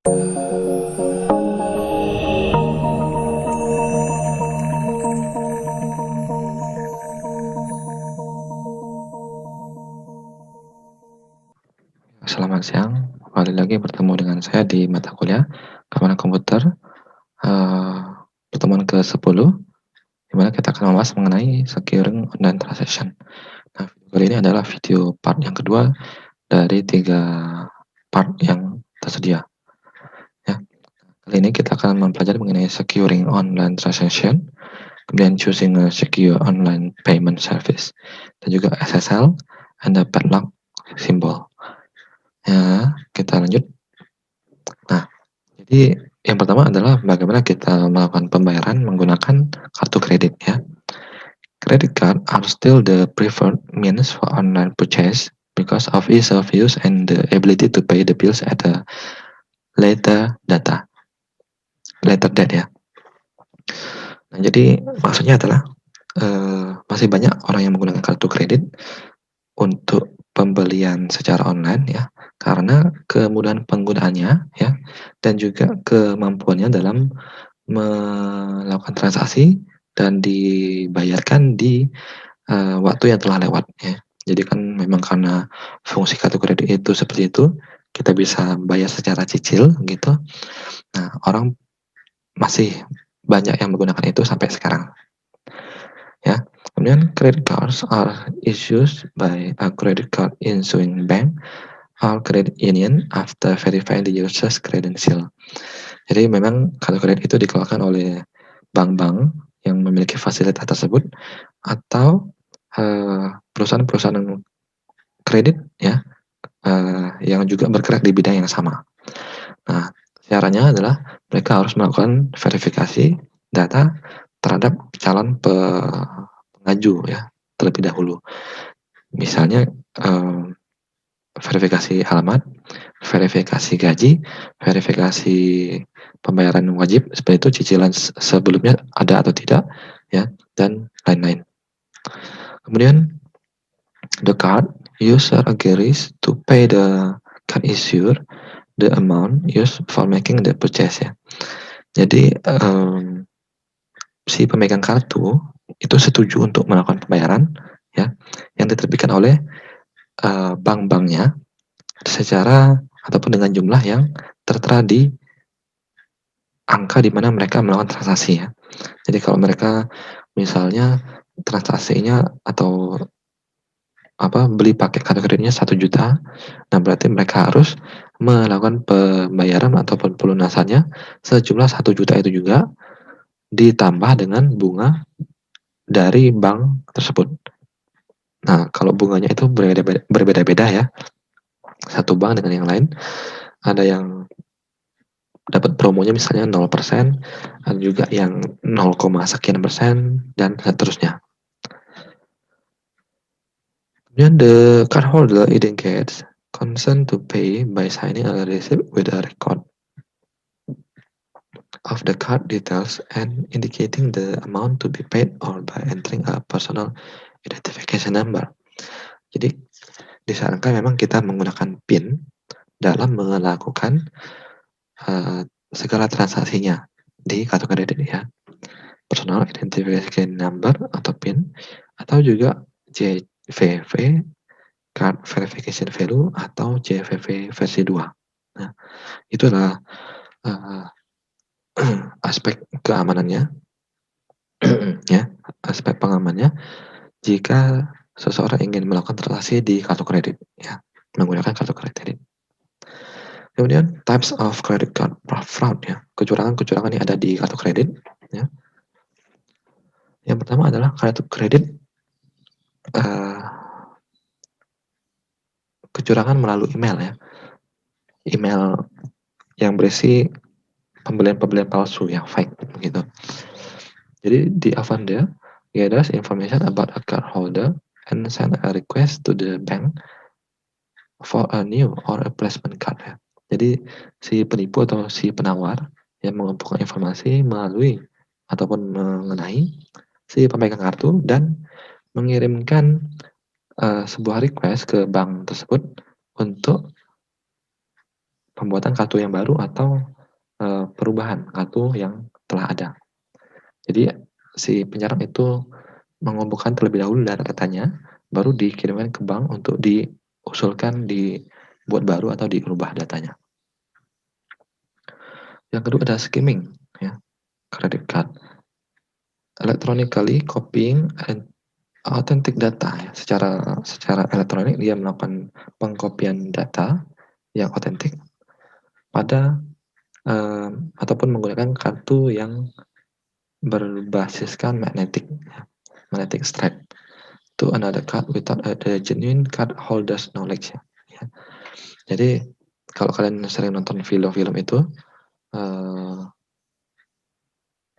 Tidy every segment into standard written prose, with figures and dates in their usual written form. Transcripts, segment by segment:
Selamat siang, kembali lagi bertemu dengan saya di mata kuliah Keamanan Komputer, eee, pertemuan ke-10, di mana kita akan membahas mengenai Securing Online Transaction. Nah, kali ini adalah video part yang kedua dari 3 part yang tersedia, ya. Kali ini kita akan mempelajari mengenai Securing Online Transaction, kemudian Choosing a Secure Online Payment Service, dan juga SSL and the padlock symbol. Ya, kita lanjut. Nah, jadi yang pertama adalah bagaimana kita melakukan pembayaran menggunakan kartu kredit ya. Credit card are still the preferred means for online purchase because of ease of use and the ability to pay the bills at a later date ya. Nah, jadi maksudnya adalah masih banyak orang yang menggunakan kartu kredit untuk pembelian secara online ya, karena kemudahan penggunaannya ya, dan juga kemampuannya dalam melakukan transaksi dan dibayarkan di, waktu yang telah lewat ya. Jadi kan memang karena fungsi kartu kredit itu seperti itu, kita bisa bayar secara cicil gitu. Nah, orang masih banyak yang menggunakan itu sampai sekarang ya. Kemudian credit cards are issued by a credit card issuing bank or credit union after verifying the user's credential. Jadi memang kartu kredit itu dikeluarkan oleh bank-bank yang memiliki fasilitas tersebut atau, perusahaan-perusahaan kredit ya, yang juga bergerak di bidang yang sama. Nah, caranya adalah mereka harus melakukan verifikasi data terhadap calon pengaju ya, terlebih dahulu. Misalnya, verifikasi alamat, verifikasi gaji, verifikasi pembayaran wajib, seperti itu cicilan sebelumnya ada atau tidak, ya, dan lain-lain. Kemudian the card user agrees to pay the card issuer the amount used for making the purchase ya. Jadi, si pemegang kartu itu setuju untuk melakukan pembayaran ya, yang diterbitkan oleh, bank-banknya secara ataupun dengan jumlah yang tertera di angka di mana mereka melakukan transaksi ya. Jadi kalau mereka misalnya transaksinya atau beli pakai kartu kreditnya 1 juta, nah berarti mereka harus melakukan pembayaran ataupun pelunasannya sejumlah 1 juta itu juga, ditambah dengan bunga dari bank tersebut. Nah, kalau bunganya itu berbeda-beda ya, satu bank dengan yang lain. Ada yang dapat promonya misalnya 0%, ada juga yang 0, sekian persen, dan seterusnya. Kemudian the cardholder indicates consent to pay by signing a receipt with a record of the card details and indicating the amount to be paid or by entering a personal identification number. Jadi disarankan memang kita menggunakan PIN dalam melakukan, segala transaksinya di kartu kredit ya. Personal Identification Number atau PIN, atau juga CVV, Card Verification Value atau CVV versi 2. Nah, itu adalah, eee, aspek keamanannya ya, aspek pengamannya jika seseorang ingin melakukan transaksi di kartu kredit ya, menggunakan kartu kredit. Kemudian types of credit card fraud ya, kecurangan-kecurangan yang ada di kartu kredit ya. Yang pertama adalah kartu kredit, eee, kecurangan melalui email ya. Email yang berisi pembelian-pembelian palsu yang fake gitu. Jadi the offender gathers information about a card holder and send a request to the bank for a new or replacement card ya. Jadi si penipu atau si penawar yang mengumpulkan informasi melalui ataupun mengenai si pemegang kartu dan mengirimkan, sebuah request ke bank tersebut untuk pembuatan kartu yang baru atau, perubahan kartu yang telah ada. Jadi si penyerang itu mengumpulkan terlebih dahulu datanya, baru dikirimkan ke bank untuk diusulkan dibuat baru atau diubah datanya. Yang kedua ada skimming, ya, credit card. Electronically copying and authentic data, ya, secara elektronik dia melakukan pengkopian data yang otentik pada, ataupun menggunakan kartu yang berbasiskan magnetic stripe to another card without the genuine card holder's knowledge, ya. Jadi kalau kalian sering nonton film-film itu, eee,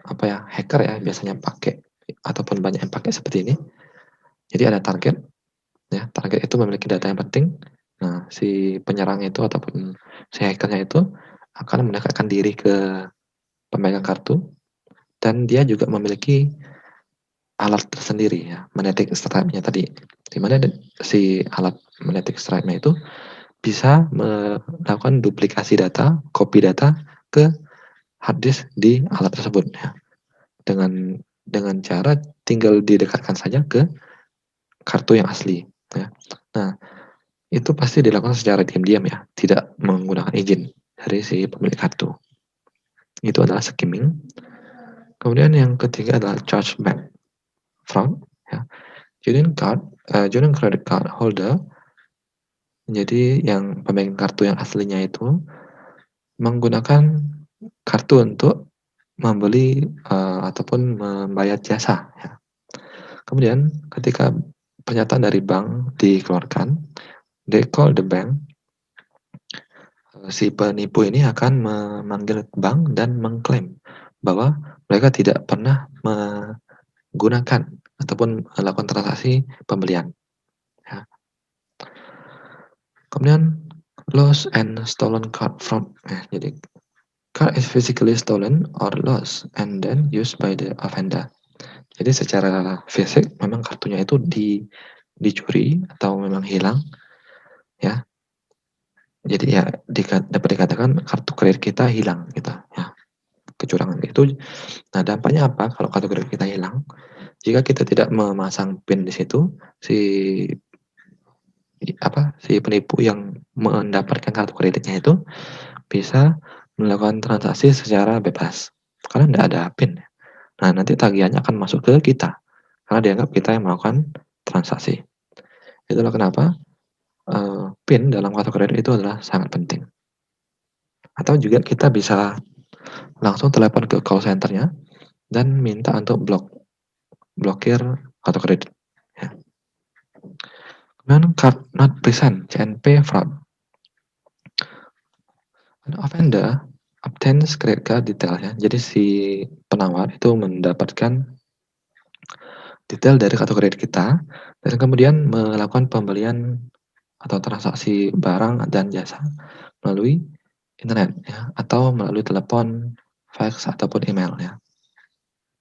apa ya, hacker ya biasanya pakai ataupun banyak yang pakai seperti ini. Jadi ada target, ya, target itu memiliki data yang penting. Nah, si penyerang itu ataupun si hacker-nya itu akan mendekatkan diri ke pemegang kartu dan dia juga memiliki alat tersendiri ya, magnetic stripe-nya tadi. Di mana si alat magnetic stripe-nya itu bisa melakukan duplikasi data, copy data ke hard disk di alat tersebut ya. Dengan cara tinggal didekatkan saja ke kartu yang asli ya. Nah, itu pasti dilakukan secara diam-diam ya, tidak menggunakan izin dari si pemilik kartu. Itu adalah skimming. Kemudian yang ketiga adalah chargeback fraud ya. Genuine credit card holder, jadi yang pemegang kartu yang aslinya itu menggunakan kartu untuk membeli, ataupun membayar jasa ya. Kemudian ketika pernyataan dari bank dikeluarkan, they call the bank, si penipu ini akan memanggil bank dan mengklaim bahwa mereka tidak pernah menggunakan ataupun melakukan transaksi pembelian ya. Kemudian lost and stolen card fraud, jadi card is physically stolen or lost and then used by the offender. Jadi secara fisik memang kartunya itu dicuri atau memang hilang ya. Jadi ya dapat dikatakan kartu kredit kita hilang gitu ya, kecurangan itu. Nah, dampaknya apa kalau kartu kredit kita hilang? Jika kita tidak memasang PIN di situ, si si penipu yang mendapatkan kartu kreditnya itu bisa melakukan transaksi secara bebas karena tidak ada PIN. Nah, nanti tagihannya akan masuk ke kita karena dianggap kita yang melakukan transaksi. Itulah kenapa, PIN dalam kartu kredit itu adalah sangat penting. Atau juga kita bisa langsung telepon ke call center-nya dan minta untuk blokir kartu kredit ya. Kemudian card not present, CNP fraud. An offender obtains credit card detail ya. Jadi si penawar itu mendapatkan detail dari kartu kredit kita dan kemudian melakukan pembelian atau transaksi barang dan jasa melalui internet ya, atau melalui telepon, fax ataupun email ya.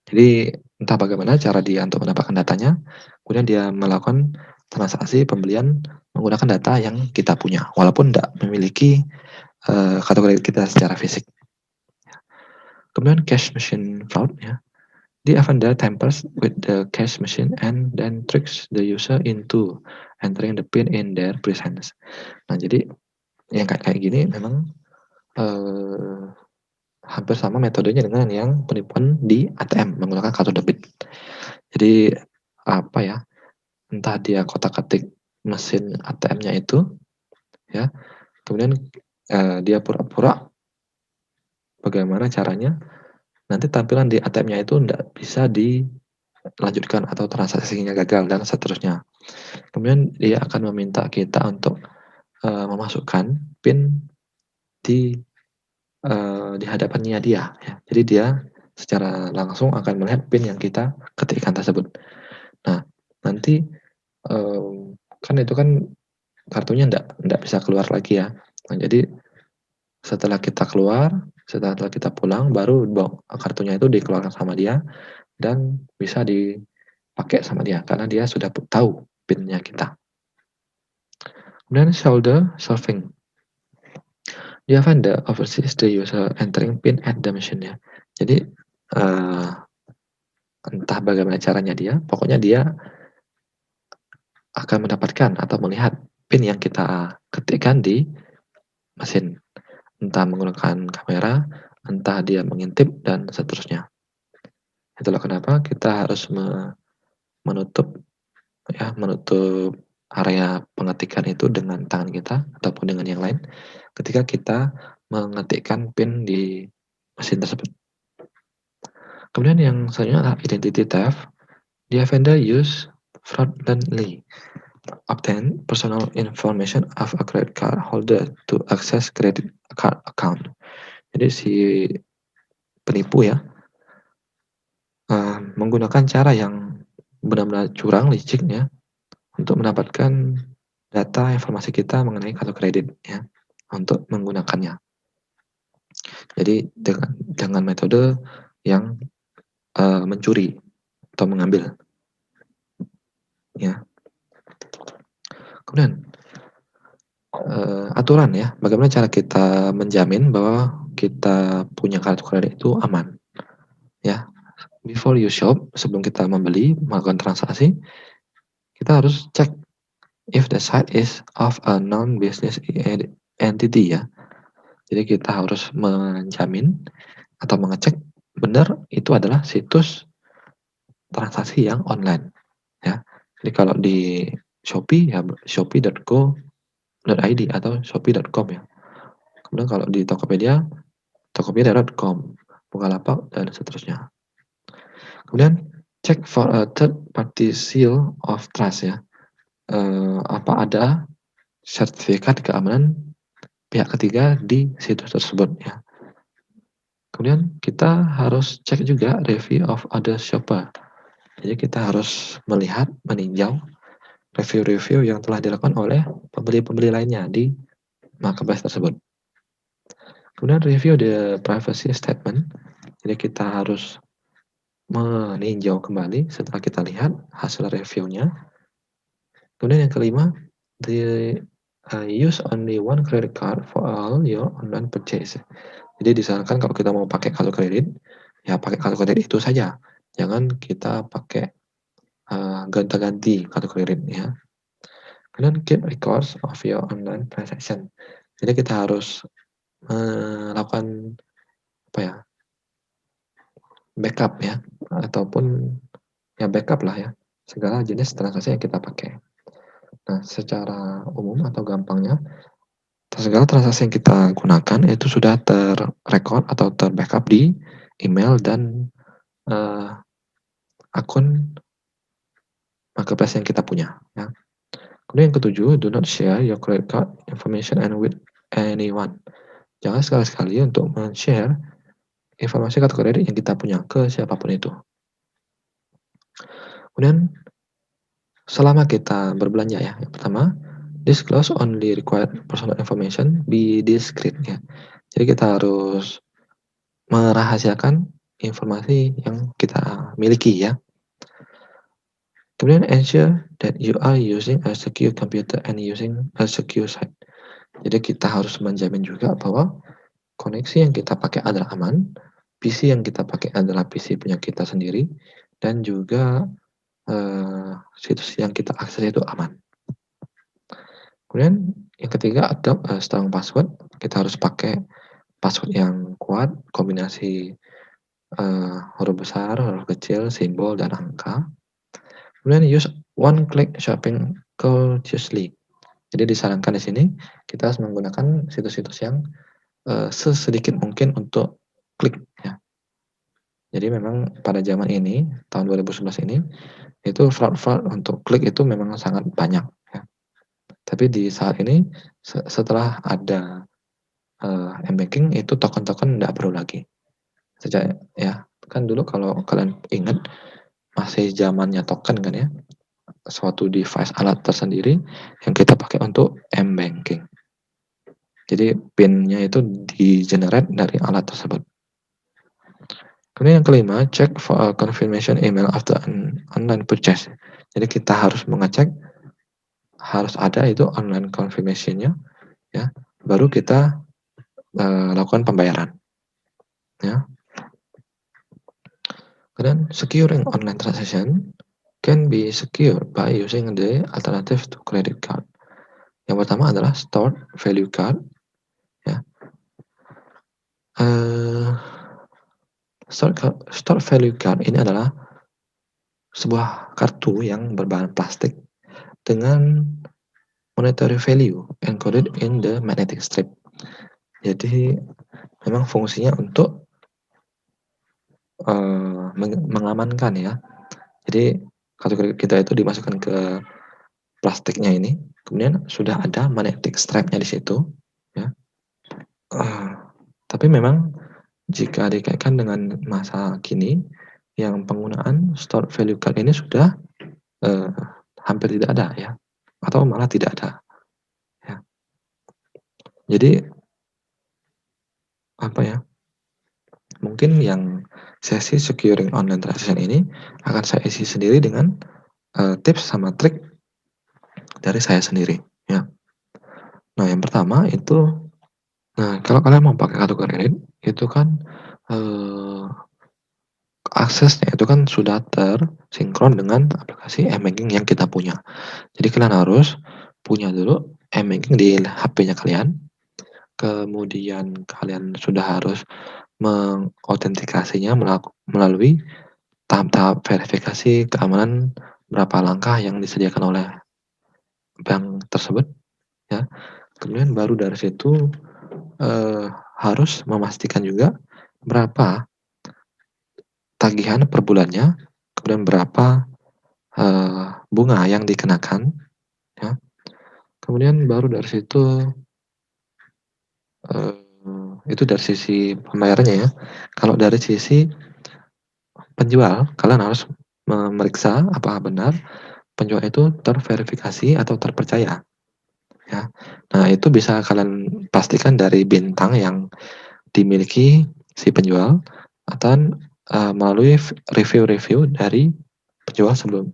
Jadi entah bagaimana cara dia untuk mendapatkan datanya, kemudian dia melakukan transaksi pembelian menggunakan data yang kita punya, walaupun tidak memiliki, kartu kredit kita secara fisik. Kemudian cash machine fraud ya. The offender tampers with the cash machine and then tricks the user into entering the PIN in their presence. Nah, jadi yang kayak gini memang, hampir sama metodenya dengan yang penipuan di ATM menggunakan kartu debit. Jadi, apa ya, entah dia kotak-atik mesin ATM-nya itu ya, kemudian, dia pura-pura bagaimana caranya nanti tampilan di ATM-nya itu ndak bisa dilanjutkan atau transaksinya gagal dan seterusnya. Kemudian dia akan meminta kita untuk, memasukkan PIN di di hadapannya dia ya. Jadi dia secara langsung akan melihat PIN yang kita ketikkan tersebut. Nah, nanti, kan itu kan kartunya ndak bisa keluar lagi ya. Nah, jadi setelah kita pulang baru kartunya itu dikeluarkan sama dia dan bisa dipakai sama dia karena dia sudah tahu PIN-nya kita. Kemudian shoulder surfing. Dia vendor oversees the user entering PIN at the machine ya. Jadi, eee, entah bagaimana caranya dia, pokoknya dia akan mendapatkan atau melihat PIN yang kita ketikkan di mesin. Entah menggunakan kamera, entah dia mengintip dan seterusnya. Itulah kenapa kita harus menutup menutup area pengetikan itu dengan tangan kita ataupun dengan yang lain ketika kita mengetikkan PIN di mesin tersebut. Kemudian yang selanjutnya adalah identity theft. The offender use fraudulently obtain personal information of a credit card holder to access credit card account. Jadi si penipu ya, menggunakan cara yang benar-benar curang, licik ya, untuk mendapatkan data informasi kita mengenai kartu kredit ya, untuk menggunakannya. Jadi dengan metode yang, mencuri atau mengambil, ya. Kemudian, aturan ya, bagaimana cara kita menjamin bahwa kita punya kartu kredit itu aman, ya. Before you shop, sebelum kita membeli, melakukan transaksi, kita harus cek if the site is of a non-business entity ya. Jadi kita harus menjamin atau mengecek benar itu adalah situs transaksi yang online ya. Jadi kalau di Shopee ya shopee.co.id atau shopee.com ya. Kemudian kalau di Tokopedia, tokopedia.com, Bukalapak dan seterusnya. Kemudian cek for a third party seal of trust ya. Apa ada sertifikat keamanan pihak ketiga di situs tersebut ya. Kemudian kita harus cek juga review of other shopper. Jadi kita harus melihat, meninjau review-review yang telah dilakukan oleh pembeli-pembeli lainnya di marketplace tersebut. Kemudian review the privacy statement. Jadi kita harus meninjau kembali setelah kita lihat hasil reviewnya. Kemudian yang kelima, the use only one credit card for all your online purchase. Jadi disarankan kalau kita mau pakai kartu kredit, ya pakai kartu kredit itu saja. Jangan kita pakai gonta-ganti kartu kredit ya. Kemudian keep records of your online transaction. Jadi kita harus melakukan apa ya, backup ya, ataupun ya backup lah ya, segala jenis transaksi yang kita pakai. Nah, secara umum atau gampangnya, segala transaksi yang kita gunakan itu sudah terrecord atau terbackup di email dan akun marketplace yang kita punya ya. Kemudian yang ketujuh, do not share your credit card information and with anyone. Jangan sekali-sekali untuk men-share informasi kartu kredit yang kita punya ke siapapun itu. Kemudian selama kita berbelanja ya, yang pertama, disclose only required personal information, be discreet ya. Jadi kita harus merahasiakan informasi yang kita miliki ya. Kemudian ensure that you are using a secure computer and using a secure site. Jadi kita harus menjamin juga bahwa koneksi yang kita pakai adalah aman, PC yang kita pakai adalah PC punya kita sendiri, dan juga situs yang kita akses itu aman. Kemudian yang ketiga, adopt a strong password. Kita harus pakai password yang kuat, kombinasi huruf besar, huruf kecil, simbol, dan angka. Kemudian use one click shopping courteously. Jadi disarankan di sini kita harus menggunakan situs-situs yang sesedikit mungkin untuk klik ya. Jadi memang pada zaman ini, tahun 2011 ini, itu fraud-fraud untuk klik itu memang sangat banyak ya. Tapi di saat ini setelah ada m-banking itu token-token nggak perlu lagi. Sejak ya, kan dulu kalau kalian ingat masih zamannya token kan ya, suatu device alat tersendiri yang kita pakai untuk m-banking. Jadi PIN-nya itu di-generate dari alat tersebut. Kemudian yang kelima, check for a confirmation email after an online purchase. Jadi kita harus mengecek, harus ada itu online confirmation-nya ya, baru kita lakukan pembayaran, ya. Kemudian securing online transaction can be secured by using the alternative to credit card. Yang pertama adalah stored value card, ya. Eee, stored value card ini adalah sebuah kartu yang berbahan plastik dengan monetary value encoded in the magnetic strip. Jadi memang fungsinya untuk mengamankan, ya. Jadi kartu kredit kita itu dimasukkan ke plastiknya ini, kemudian sudah ada magnetic stripe-nya di situ, ya. Eee, tapi memang jika dikaitkan dengan masa kini, yang penggunaan stored value card ini sudah, eee, hampir tidak ada, ya, atau malah tidak ada, ya. Jadi apa ya, mungkin yang sesi securing online transaction ini akan saya isi sendiri dengan, tips sama trik dari saya sendiri, ya. Nah, yang pertama itu, kalau kalian mau pakai kartu kredit, itu kan, eee, aksesnya itu kan sudah tersinkron dengan aplikasi m-banking yang kita punya. Jadi kalian harus punya dulu m-banking di HP-nya kalian, kemudian kalian sudah harus mengautentikasinya melalui tahap-tahap verifikasi keamanan berapa langkah yang disediakan oleh bank tersebut, ya. Kemudian baru dari situ, eee, harus memastikan juga berapa tagihan per bulannya, kemudian berapa, bunga yang dikenakan, ya. Kemudian baru dari situ, itu dari sisi pembayarannya, ya. Kalau dari sisi penjual, kalian harus memeriksa apakah benar penjual itu terverifikasi atau terpercaya, ya. Nah, itu bisa kalian pastikan dari bintang yang dimiliki si penjual atau, melalui review-review dari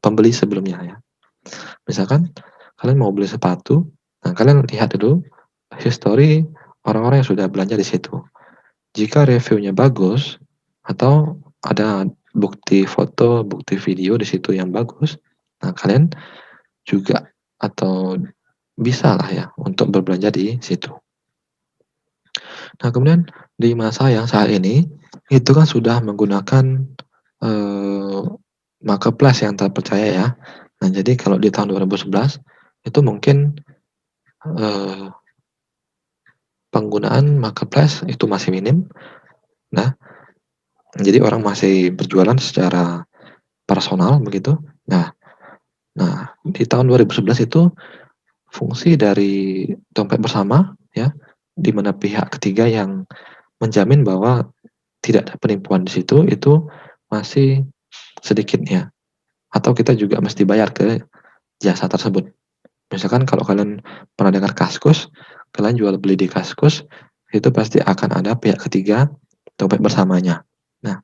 pembeli sebelumnya, ya. Misalkan kalian mau beli sepatu, nah kalian lihat dulu history orang-orang yang sudah belanja di situ. Jika reviewnya bagus atau ada bukti foto, bukti video di situ yang bagus, nah kalian juga atau bisalah ya untuk berbelanja di situ. Nah, kemudian di masa yang saat ini, itu kan sudah menggunakan, eee, marketplace yang terpercaya, ya. Nah, jadi kalau di tahun 2011 itu mungkin, eee, penggunaan marketplace itu masih minim. Nah, jadi orang masih berjualan secara personal begitu. Nah nah, di tahun 2011 itu fungsi dari dompet bersama, ya, di mana pihak ketiga yang menjamin bahwa tidak ada penipuan di situ, itu masih sedikit, ya, atau kita juga mesti bayar ke jasa tersebut. Misalkan kalau kalian pernah dengar Kaskus, kalian jual beli di Kaskus, itu pasti akan ada pihak ketiga dompet bersamanya. Nah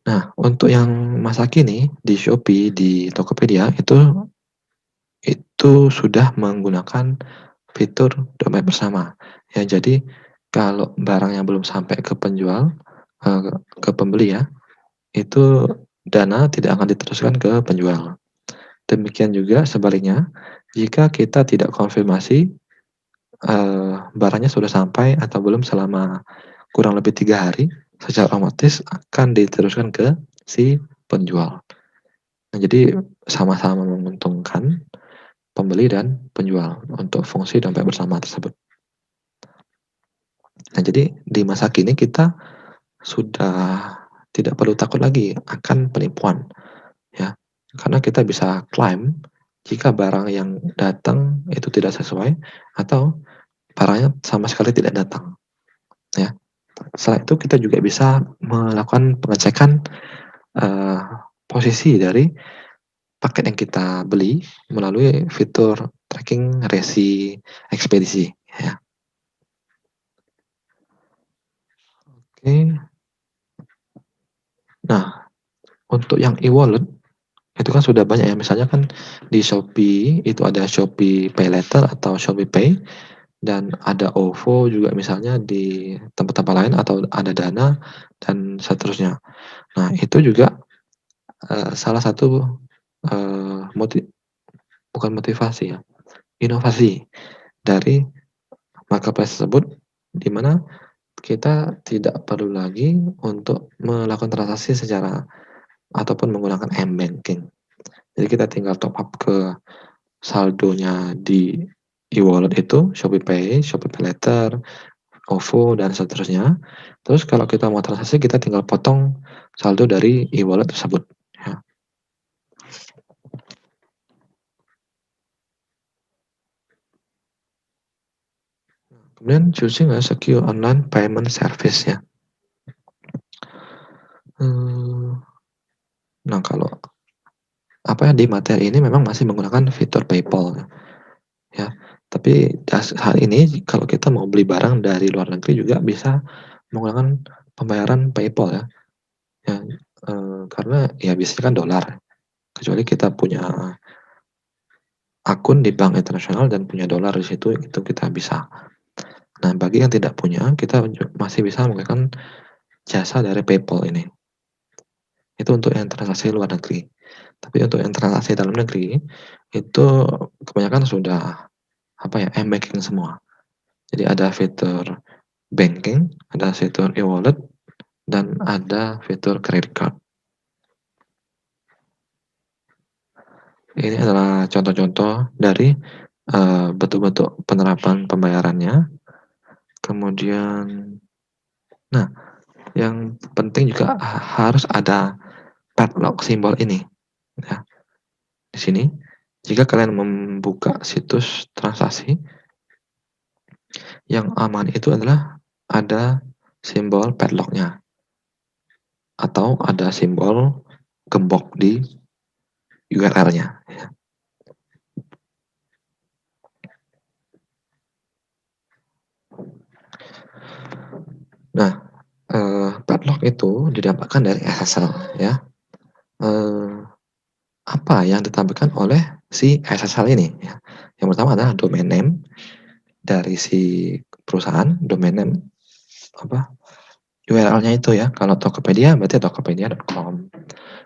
nah, untuk yang masa kini di Shopee, di Tokopedia, itu sudah menggunakan fitur dompet bersama. Ya, jadi kalau barang yang belum sampai ke penjual, ke pembeli, ya, itu dana tidak akan diteruskan ke penjual. Demikian juga sebaliknya, jika kita tidak konfirmasi, barangnya sudah sampai atau belum selama kurang lebih 3 hari, secara otomatis akan diteruskan ke si penjual. Nah, jadi sama-sama menguntungkan pembeli dan penjual untuk fungsi dompet bersama tersebut. Nah, jadi di masa kini kita sudah tidak perlu takut lagi akan penipuan, ya. Karena kita bisa klaim jika barang yang datang itu tidak sesuai atau barangnya sama sekali tidak datang, ya. Setelah itu kita juga bisa melakukan pengecekan, eee, posisi dari paket yang kita beli melalui fitur tracking resi ekspedisi, ya. Oke. Nah, untuk yang e-wallet itu kan sudah banyak, ya, misalnya kan di Shopee itu ada Shopee Paylater atau Shopee Pay. dan ada OVO juga misalnya di tempat-tempat lain atau ada Dana dan seterusnya. Nah, itu juga, salah satu, eee, moti bukan motivasi ya, inovasi dari marketplace tersebut, di mana kita tidak perlu lagi untuk melakukan transaksi secara ataupun menggunakan m-banking. Jadi kita tinggal top up ke saldonya di e-wallet itu, ShopeePay, Shopee PayLater, OVO, dan seterusnya. Terus kalau kita mau transaksi, kita tinggal potong saldo dari e-wallet tersebut, ya. Kemudian choosing a secure online payment service ya. Eee, nah kalau di materi ini memang masih menggunakan fitur PayPal ya. Tapi saat ini kalau kita mau beli barang dari luar negeri juga bisa menggunakan pembayaran PayPal ya. Ya, karena ya biasanya kan dolar, kecuali kita punya akun di bank internasional dan punya dolar di situ, itu kita bisa. Nah, bagi yang tidak punya, kita masih bisa menggunakan jasa dari PayPal ini. Itu untuk yang transaksi luar negeri. Tapi untuk yang transaksi dalam negeri, itu kebanyakan sudah, m-banking semua. Jadi ada fitur banking, ada fitur e-wallet, dan ada fitur credit card. Ini adalah contoh-contoh dari, bentuk-bentuk penerapan pembayarannya. Kemudian nah, yang penting juga harus ada padlock simbol ini, ya. Di sini, jika kalian membuka situs transaksi, yang aman itu adalah ada simbol padlock-nya atau ada simbol gembok di URL-nya, ya. Nah, padlock itu didapatkan dari SSL ya. Eee, apa yang ditampilkan oleh si SSL ini ya. Yang pertama adalah domain name dari si perusahaan, domain name URL-nya itu ya. Kalau Tokopedia berarti tokopedia.com,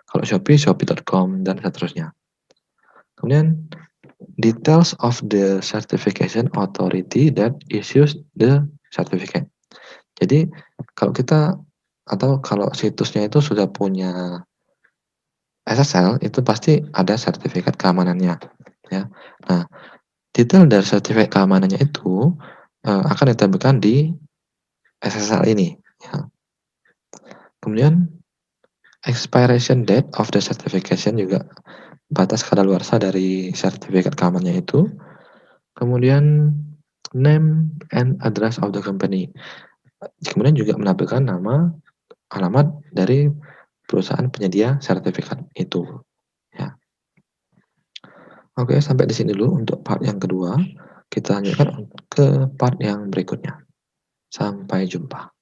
kalau Shopee, shopee.com, dan seterusnya. Kemudian details of the certification authority that issues the certificate. Jadi kalau kita atau kalau situsnya itu sudah punya SSL, itu pasti ada sertifikat keamanannya, ya. Nah, detail dari sertifikat keamanannya itu, akan ditampilkan di SSL ini, ya. Kemudian expiration date of the certification juga batas kadaluarsa dari sertifikat keamanannya itu. Kemudian name and address of the company. Kemudian juga menampilkan nama, alamat dari perusahaan penyedia sertifikat itu, ya. Oke, sampai di sini dulu untuk part yang kedua. Kita lanjutkan ke part yang berikutnya. Sampai jumpa.